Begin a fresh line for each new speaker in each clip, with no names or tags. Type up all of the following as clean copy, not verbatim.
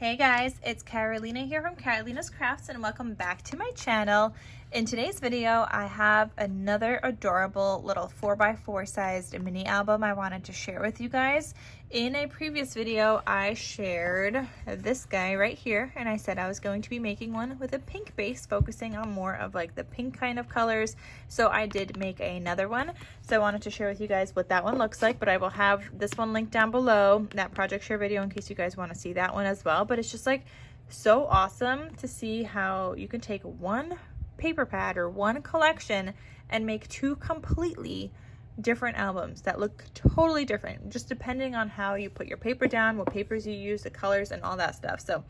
Hey guys, it's Carolina here from KarolinasKrafts and welcome back to my channel. In today's video, I have another adorable little 4x4 sized mini album I wanted to share with you guys. In a previous video, I shared this guy right here and I said I was going to be making one with a pink base, focusing on more of like the pink kind of colors. So I did make another one. So I wanted to share with you guys what that one looks like, but I will have this one linked down below, that project share video, in case you guys want to see that one as well. But it's just like so awesome to see how you can take one paper pad or one collection and make two completely different albums that look totally different, just depending on how you put your paper down, what papers you use, the colors, and all that stuff. So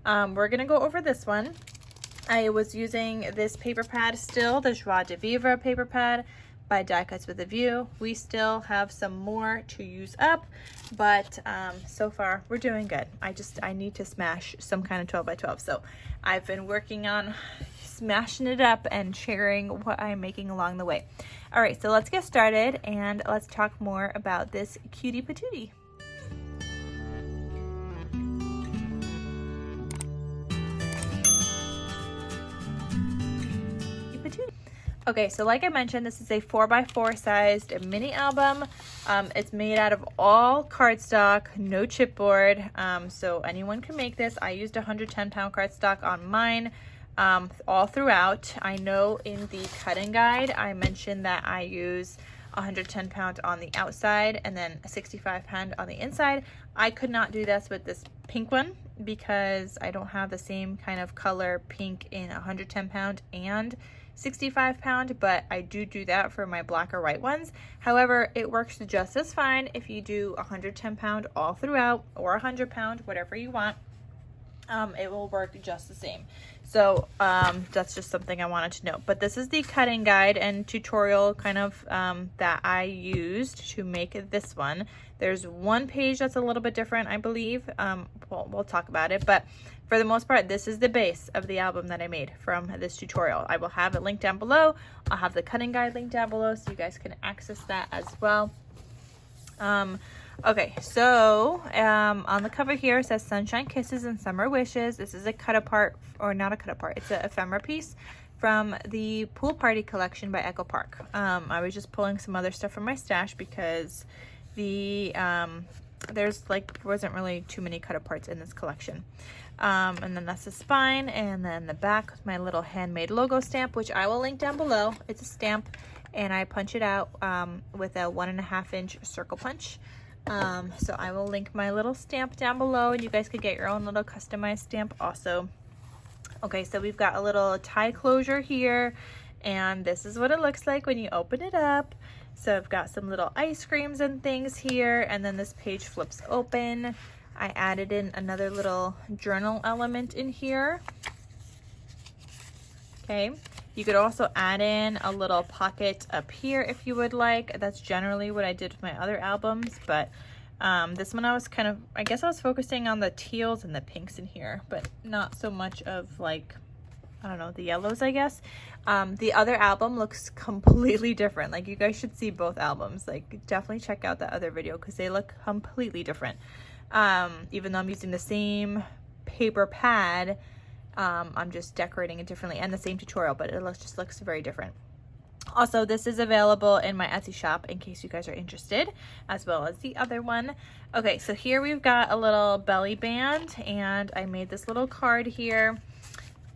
we're gonna go over this one. I was using this paper pad still, the Joie De Vivre paper pad by Die Cuts with a View. We still have some more to use up, but so far we're doing good. I need to smash some kind of 12x12. So I've been working on smashing it up and sharing what I'm making along the way. All right, so let's get started and let's talk more about this cutie patootie. Okay, so like I mentioned, this is a 4x4 sized mini album. It's made out of all cardstock, no chipboard, so anyone can make this. I used 110-pound cardstock on mine all throughout. I know in the cutting guide, I mentioned that I use 110-pound on the outside and then a 65-pound on the inside. I could not do this with this pink one because I don't have the same kind of color pink in 110-pound and 65-pound, but I do that for my black or white ones. However, it works just as fine if you do 110-pound all throughout or 100-pound, whatever you want. It will work just the same. So that's just something I wanted to know. But this is the cutting guide and tutorial kind of that I used to make this one. There's one page that's a little bit different, I believe. We'll talk about it, but for the most part, this is the base of the album that I made from this tutorial. I will have it linked down below. I'll have the cutting guide linked down below so you guys can access that as well. Okay, so on the cover here it says Sunshine Kisses and Summer Wishes. This is a cut apart, or not a cut apart, it's an ephemera piece from the Pool Party collection by Echo Park. I was just pulling some other stuff from my stash because the there's like wasn't really too many cut aparts in this collection. And then that's the spine, and then the back with my little handmade logo stamp, which I will link down below. It's a stamp and I punch it out with a 1.5-inch circle punch. So I will link my little stamp down below and you guys could get your own little customized stamp also. Okay, so we've got a little tie closure here and this is what it looks like when you open it up. So I've got some little ice creams and things here, and then this page flips open. I added in another little journal element in here. Okay, you could also add in a little pocket up here if you would like. That's generally what I did with my other albums, but this one I was kind of, I guess I was focusing on the teals and the pinks in here, but not so much of like, I don't know, the yellows, I guess. The other album looks completely different. Like, you guys should see both albums. Like, definitely check out the other video because they look completely different. Even though I'm using the same paper pad, I'm just decorating it differently, and the same tutorial, but it just looks very different. Also, this is available in my Etsy shop in case you guys are interested, as well as the other one. Okay, so here we've got a little belly band, and I made this little card here.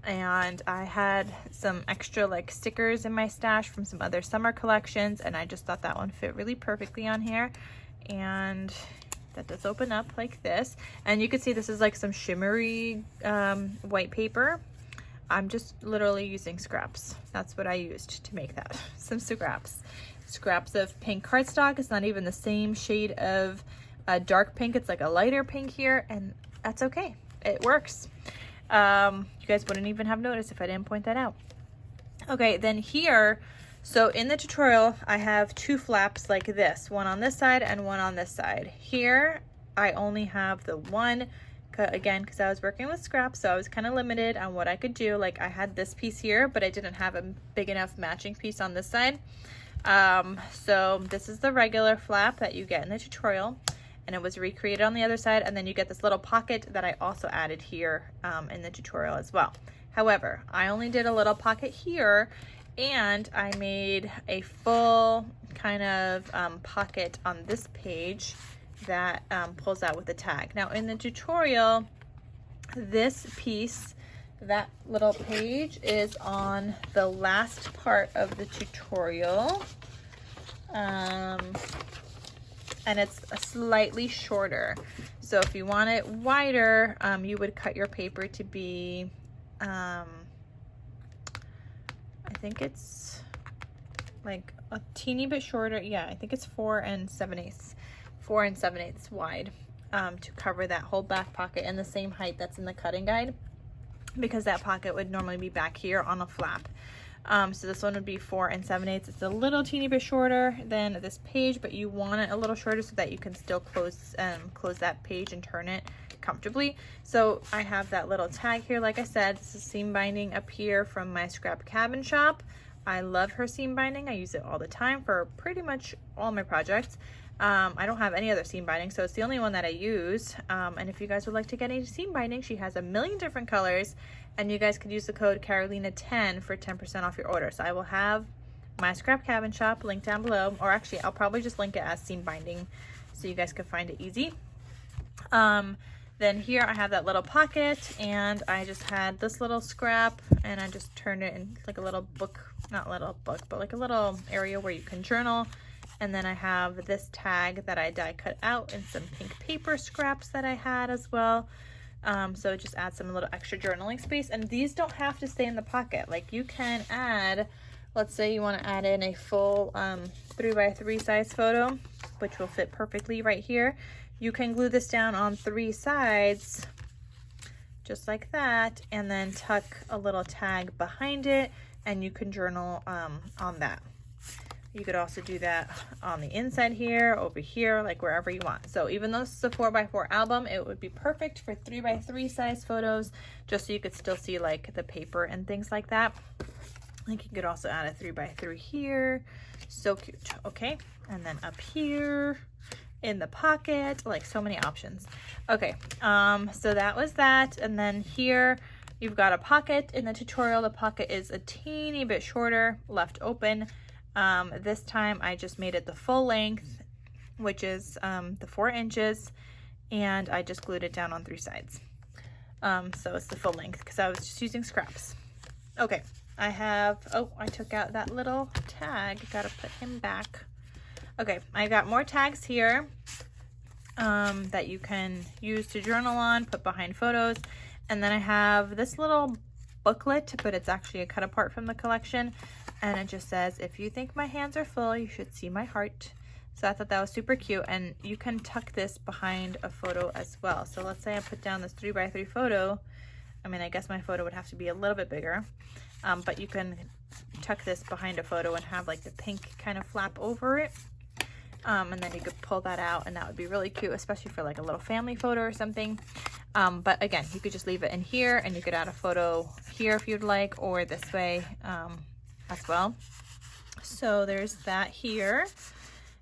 And I had some extra like stickers in my stash from some other summer collections, and I just thought that one fit really perfectly on here. And that does open up like this, and you can see this is like some shimmery white paper. I'm just literally using scraps. That's what I used to make that. Some scraps of pink cardstock. It's not even the same shade of dark pink, it's like a lighter pink here, and that's okay, it works. You guys wouldn't even have noticed if I didn't point that out. Okay, then here, so in the tutorial, I have two flaps like this, one on this side and one on this side. Here, I only have the one, again, because I was working with scraps, so I was kind of limited on what I could do. Like, I had this piece here, but I didn't have a big enough matching piece on this side. So this is the regular flap that you get in the tutorial. and it was recreated on the other side. And then you get this little pocket that I also added here in the tutorial as well. However, I only did a little pocket here, and I made a full kind of pocket on this page that pulls out with the tag. Now in the tutorial, this piece, that little page, is on the last part of the tutorial, and it's slightly shorter. So if you want it wider, you would cut your paper to be I think it's like a teeny bit shorter. Yeah, I think it's 4 7/8 wide to cover that whole back pocket, and the same height that's in the cutting guide, because that pocket would normally be back here on a flap. So this one would be 4 7/8. It's a little teeny bit shorter than this page, but you want it a little shorter so that you can still close that page and turn it comfortably. So I have that little tag here. Like I said, this is seam binding up here from my Scrap Cabin shop. I love her seam binding. I use it all the time for pretty much all my projects. I don't have any other seam binding, so it's the only one that I use. And if you guys would like to get any seam binding, she has a million different colors, and you guys could use the code Karolina10 for 10% off your order. So I will have my Scrap Cabin shop linked down below, or actually I'll probably just link it as seam binding so you guys can find it easy. Then here I have that little pocket, and I just had this little scrap, and I just turned it in like a little book, not little book, but like a little area where you can journal. And then I have this tag that I die cut out and some pink paper scraps that I had as well. So it just adds some little extra journaling space. And these don't have to stay in the pocket. Like you can add, let's say you want to add in a full 3x3 size photo, which will fit perfectly right here. You can glue this down on 3 sides, just like that, and then tuck a little tag behind it, and you can journal on that. You could also do that on the inside here, over here, like wherever you want. So even though this is a 4x4 album, it would be perfect for 3x3 size photos, just so you could still see like the paper and things like that. Like you could also add a 3x3 here. So cute. Okay, and then up here in the pocket, like so many options. Okay, so that was that. And then here you've got a pocket. In the tutorial, the pocket is a teeny bit shorter, left open. This time I just made it the full length, which is the 4 inches, and I just glued it down on 3 sides. So it's the full length because I was just using scraps. Okay, I have, oh, I took out that little tag, gotta put him back. Okay, I got more tags here that you can use to journal on, put behind photos. And then I have this little booklet, but it's actually a cut apart from the collection. And it just says, if you think my hands are full, you should see my heart. So I thought that was super cute. And you can tuck this behind a photo as well. So let's say I put down this 3x3 photo. I mean, I guess my photo would have to be a little bit bigger. But you can tuck this behind a photo and have like the pink kind of flap over it. And then you could pull that out, and that would be really cute, especially for like a little family photo or something. But again, you could just leave it in here, and you could add a photo here if you'd like, or this way as well. So there's that here.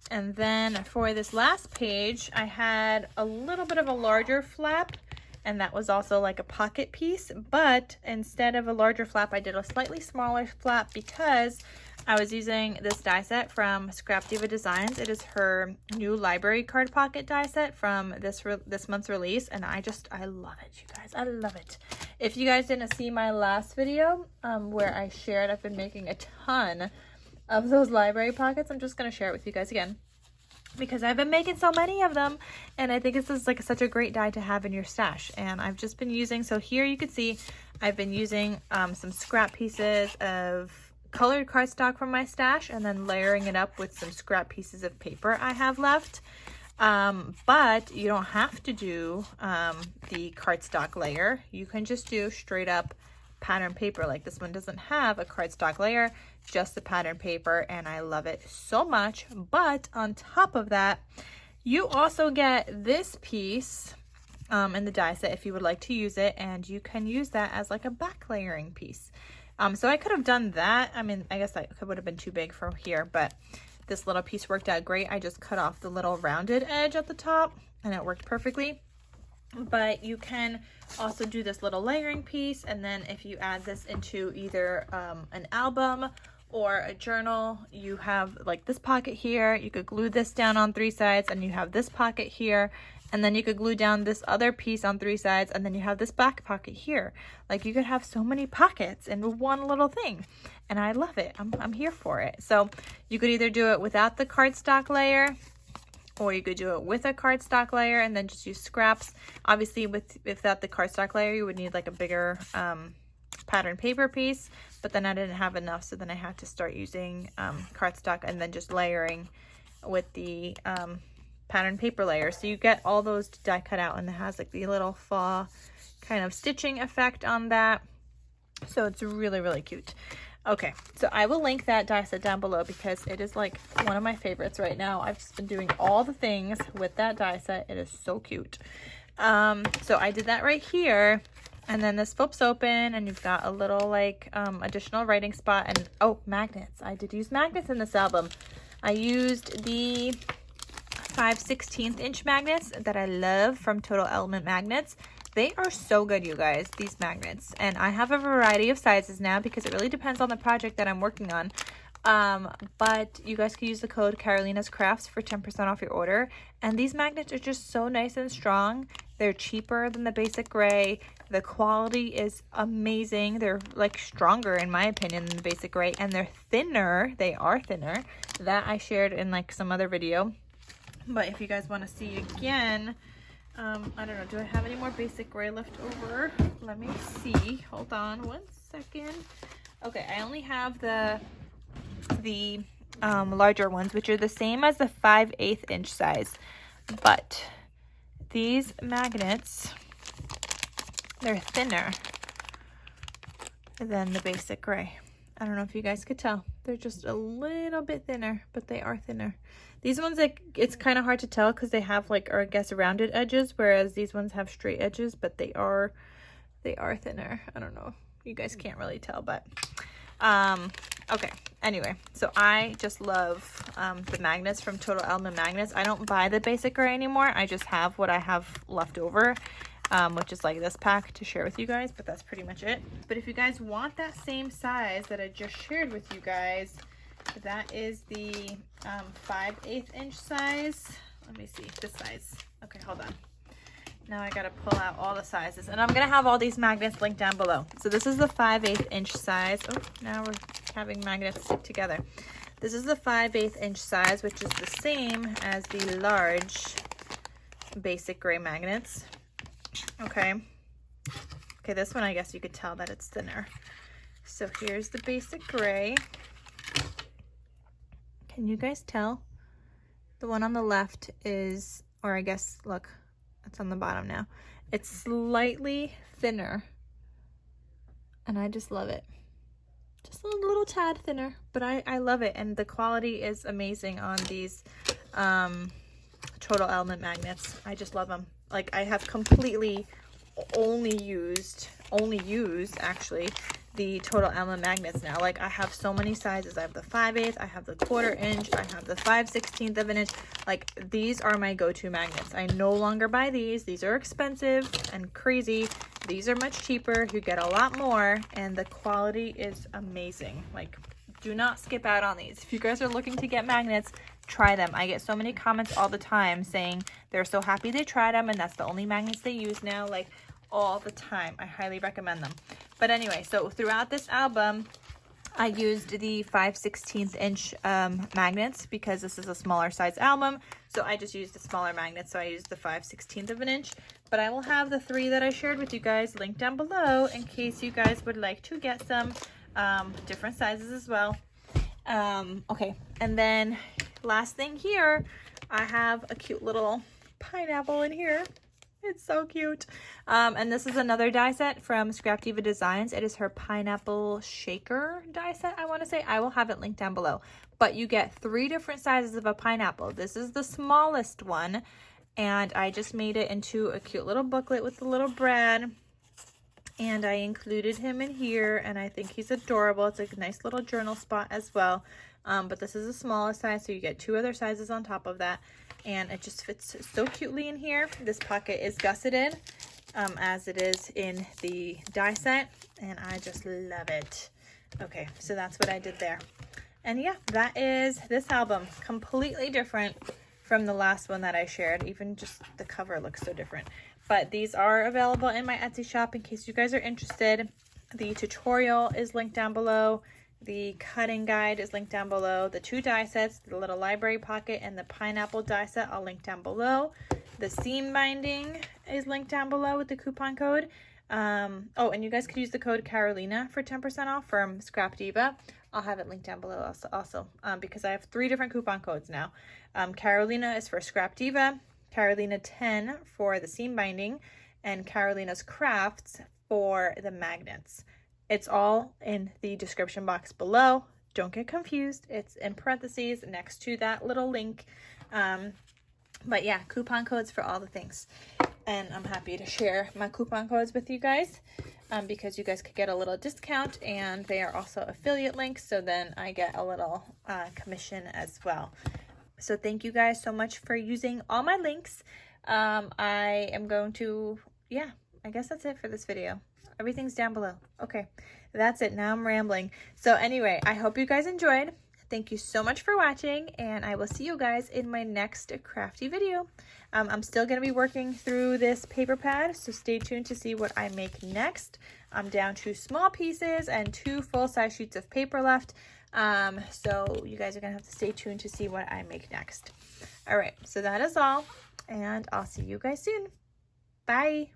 And then for this last page, I had a little bit of a larger flap, and that was also like a pocket piece, but instead of a larger flap, I did a slightly smaller flap because I was using this die set from Scrap Diva Designs. It is her new library card pocket die set from this month's release, and I love it, you guys. I love it. If you guys didn't see my last video where I shared, I've been making a ton of those library pockets. I'm just going to share it with you guys again because I've been making so many of them, and I think this is like such a great die to have in your stash. And I've just been using, so here you can see I've been using some scrap pieces of colored cardstock from my stash, and then layering it up with some scrap pieces of paper I have left. But you don't have to do the cardstock layer. You can just do straight up pattern paper. Like this one doesn't have a cardstock layer, just the pattern paper, and I love it so much. But on top of that, you also get this piece in the die set if you would like to use it, and you can use that as like a back layering piece. So I could have done that. I mean, I guess that would have been too big from here, but this little piece worked out great. I just cut off the little rounded edge at the top, and it worked perfectly. But you can also do this little layering piece, and then if you add this into either an album or a journal, you have like this pocket here. You could glue this down on 3 sides, and you have this pocket here, and then you could glue down this other piece on 3 sides, and then you have this back pocket here. Like, you could have so many pockets in one little thing, and I love it. I'm here for it. So you could either do it without the cardstock layer, or you could do it with a cardstock layer and then just use scraps. Obviously, without the cardstock layer, you would need like a bigger pattern paper piece, but then I didn't have enough, so then I had to start using cardstock and then just layering with the pattern paper layer. So you get all those die cut out, and it has like the little fall kind of stitching effect on that. So it's really, really cute. Okay, so I will link that die set down below because it is like one of my favorites right now. I've just been doing all the things with that die set. It is so cute. So I did that right here, and then this flips open, and you've got a little like additional writing spot. And oh, magnets. I did use magnets in this album. I used the 5/16 inch magnets that I love from Total Element Magnets. They are so good, you guys, these magnets. And I have a variety of sizes now because it really depends on the project that I'm working on. But you guys can use the code KarolinasKrafts for 10% off your order. And these magnets are just so nice and strong. They're cheaper than the basic gray. The quality is amazing. They're like stronger, in my opinion, than the basic gray. And they're thinner. They are thinner. That I shared in like some other video. But if you guys want to see again, I don't know, do I have any more basic gray left over? Let me see. Hold on one second. Okay, I only have the larger ones, which are the same as the 5/8 inch size. But these magnets, they're thinner than the basic gray. I don't know if you guys could tell. They're just a little bit thinner, but they are thinner. These ones, like, it's kind of hard to tell because they have like, or I guess, rounded edges, whereas these ones have straight edges, but they are thinner. I don't know. You guys can't really tell, but okay. Anyway, so I just love the magnets from Total Element Magnets. I don't buy the basic gray anymore. I just have what I have left over, which is like this pack to share with you guys, but that's pretty much it. But if you guys want that same size that I just shared with you guys, that is the 5/8 inch size. Let me see this size. Okay, hold on. Now I gotta pull out all the sizes, and I'm gonna have all these magnets linked down below. So this is the 5/8 inch size. Oh, now we're having magnets stick together. This is the 5/8 inch size, which is the same as the large basic gray magnets. Okay. Okay, this one, I guess you could tell that it's thinner. So here's the basic gray. Can you guys tell? The one on the left is, or I guess, look, it's on the bottom now. It's slightly thinner, and I just love it. Just a little tad thinner, but I love it, and the quality is amazing on these Total Element magnets. I just love them. Like, I have completely only used actually the Total Element magnets now. Like, I have so many sizes. I have the 5/8, I have the 1/4 inch, I have the 5/16 of an inch. Like, these are my go-to magnets. I no longer buy these. These are expensive and crazy. These are much cheaper. You get a lot more, and the quality is amazing. Like, do not skip out on these. If you guys are looking to get magnets, try them. I get so many comments all the time saying they're so happy they tried them, and that's the only magnets they use now. Like, all the time. I highly recommend them. But anyway, so throughout this album, I used the 5/16 inch magnets because this is a smaller size album. So I just used the smaller magnets. So I used the 5/16 of an inch. But I will have the 3 that I shared with you guys linked down below in case you guys would like to get some different sizes as well. Okay, and then last thing here, I have a cute little pineapple in here. It's so cute. And this is another die set from Scrap Diva Designs. It is her pineapple shaker die set, I want to say. I will have it linked down below. But you get 3 different sizes of a pineapple. This is the smallest one. And I just made it into a cute little booklet with the little Brad. And I included him in here. And I think he's adorable. It's a nice little journal spot as well. but this is a smaller size, so you get 2 other sizes on top of that, and it just fits so cutely in here. This pocket is gusseted, as it is in the die set, and I just love it. Okay, so that's what I did there. And yeah, that is this album. Completely different from the last one that I shared. Even just the cover looks so different. But these are available in my Etsy shop in case you guys are interested. The tutorial is linked down below. The cutting guide is linked down below. The 2 die sets, the little library pocket and the pineapple die set, I'll link down below. The seam binding is linked down below with the coupon code. Oh, and you guys could use the code Karolina for 10% off from Scrap Diva. I'll have it linked down below also because I have 3 different coupon codes now. Karolina is for Scrap Diva, Karolina 10 for the seam binding, and KarolinasKrafts for the magnets. It's all in the description box below. Don't get confused. It's in parentheses next to that little link. But yeah, coupon codes for all the things. And I'm happy to share my coupon codes with you guys because you guys could get a little discount, and they are also affiliate links, so then I get a little commission as well. So thank you guys so much for using all my links. I am going to, yeah, I guess that's it for this video. Everything's down below. Okay, that's it. Now I'm rambling. So anyway, I hope you guys enjoyed. Thank you so much for watching, and I will see you guys in my next crafty video. I'm still going to be working through this paper pad, so stay tuned to see what I make next. I'm down to small pieces and 2 full-size sheets of paper left, so you guys are going to have to stay tuned to see what I make next. All right, so that is all, and I'll see you guys soon. Bye!